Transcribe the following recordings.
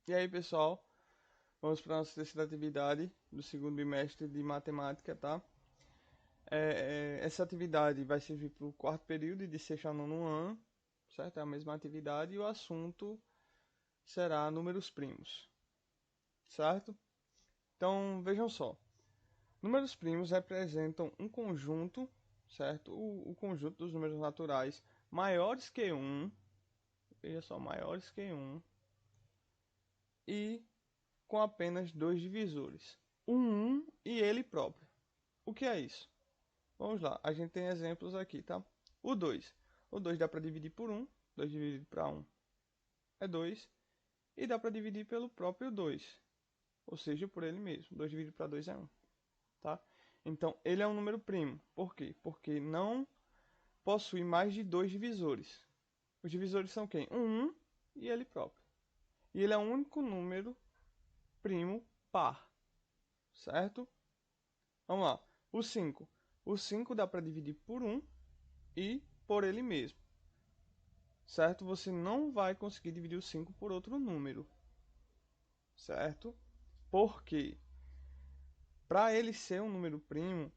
E aí, pessoal, vamos para a nossa terceira atividade do segundo bimestre de matemática, tá? Essa atividade vai servir para o quarto período e de sexto a nono ano, certo? É a mesma atividade e o assunto será números primos, certo? Então, vejam só. Números primos representam um conjunto, certo? O conjunto dos números naturais maiores que 1, veja só, maiores que 1, e com apenas dois divisores, o 1 e ele próprio. O que é isso? Vamos lá, a gente tem exemplos aqui, tá? O 2. O 2 dá para dividir por 1, 2 dividido para 1 é 2, e dá para dividir pelo próprio 2, ou seja, por ele mesmo. 2 dividido para 2 é 1, tá? Então, ele é um número primo. Por quê? Porque não possui mais de dois divisores. Os divisores são quem? O 1 e ele próprio. E ele é o único número primo par, certo? Vamos lá. O 5. O 5 dá para dividir por 1 e por ele mesmo, certo? Você não vai conseguir dividir o 5 por outro número, certo? Porque para ele ser um número primo,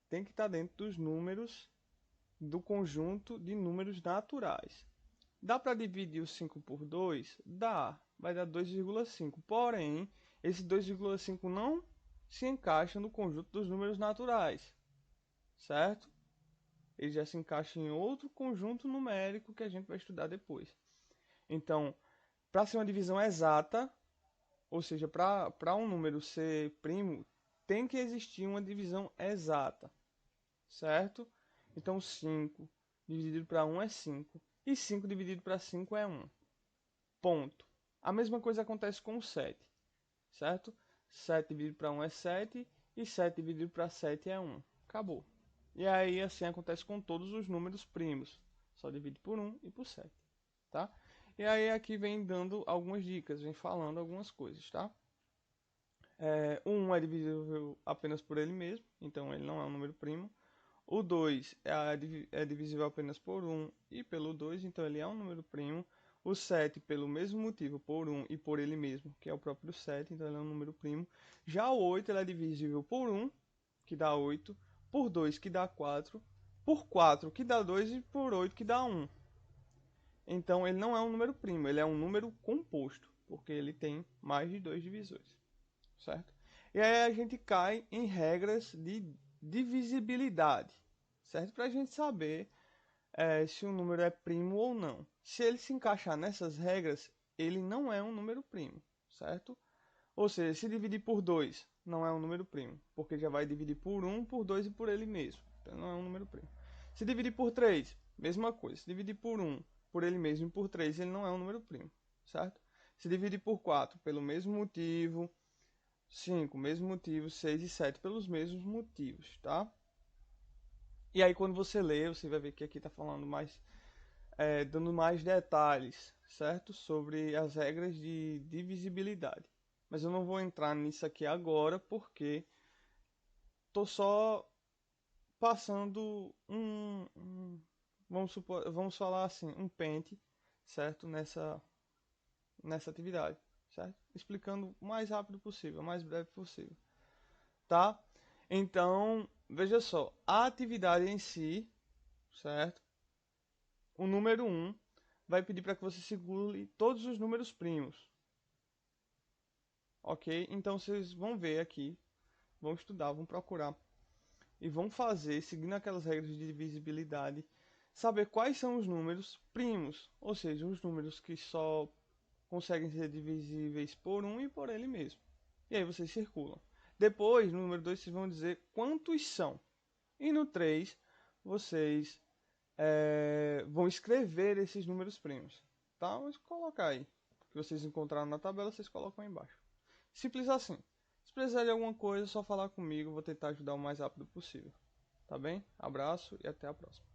tem que estar dentro dos números do conjunto de números naturais. Dá para dividir o 5 por 2? Dá, vai dar 2,5. Porém, esse 2,5 não se encaixa no conjunto dos números naturais, certo? Ele já se encaixa em outro conjunto numérico que a gente vai estudar depois. Então, para ser uma divisão exata, ou seja, para um número ser primo, tem que existir uma divisão exata, certo? Então, 5 dividido para 1 é 5, e 5 dividido para 5 é 1. Ponto. A mesma coisa acontece com o 7, certo? 7 dividido para 1 é 7, e 7 dividido para 7 é 1. Acabou. E aí, assim acontece com todos os números primos. Só divide por 1 e por 7, tá? E aí, aqui vem dando algumas dicas, vem falando algumas coisas, tá? O 1 é divisível apenas por ele mesmo, então ele não é um número primo. O 2 é divisível apenas por 1 e pelo 2, então ele é um número primo. O 7, pelo mesmo motivo, por 1 e por ele mesmo, que é o próprio 7, então ele é um número primo. Já o 8 ele é divisível por 1, que dá 8, por 2, que dá 4, por 4, que dá 2, e por 8, que dá 1. Então ele não é um número primo, ele é um número composto, porque ele tem mais de dois divisores, certo? E aí a gente cai em regras de divisibilidade, certo? Para a gente saber se um número é primo ou não. Se ele se encaixar nessas regras, ele não é um número primo, certo? Ou seja, se dividir por 2 não é um número primo, porque já vai dividir por 1, por 2 e por ele mesmo. Então não é um número primo. Se dividir por 3, mesma coisa. Se dividir por 1, por ele mesmo e por 3, ele não é um número primo, certo? Se dividir por 4, pelo mesmo motivo. 5, mesmo motivo. 6 e 7, pelos mesmos motivos, tá? E aí quando você lê, você vai ver que aqui está falando mais, dando mais detalhes, certo? Sobre as regras de divisibilidade. Mas eu não vou entrar nisso aqui agora, porque tô só passando vamos falar assim, um pente, certo? Nessa atividade, certo? Explicando o mais rápido possível, o mais breve possível, tá? Então, veja só, a atividade em si, certo? O número 1 vai pedir para que você segure todos os números primos, ok? Então vocês vão ver aqui, vão estudar, vão procurar e vão fazer, seguindo aquelas regras de divisibilidade, saber quais são os números primos, ou seja, os números que só conseguem ser divisíveis por um e por ele mesmo. E aí vocês circulam. Depois, no número 2, vocês vão dizer quantos são. E no 3, vocês vão escrever esses números primos. Tá? Vamos colocar aí. O que vocês encontraram na tabela, vocês colocam aí embaixo. Simples assim. Se precisar de alguma coisa, é só falar comigo. Vou tentar ajudar o mais rápido possível. Tá bem? Abraço e até a próxima.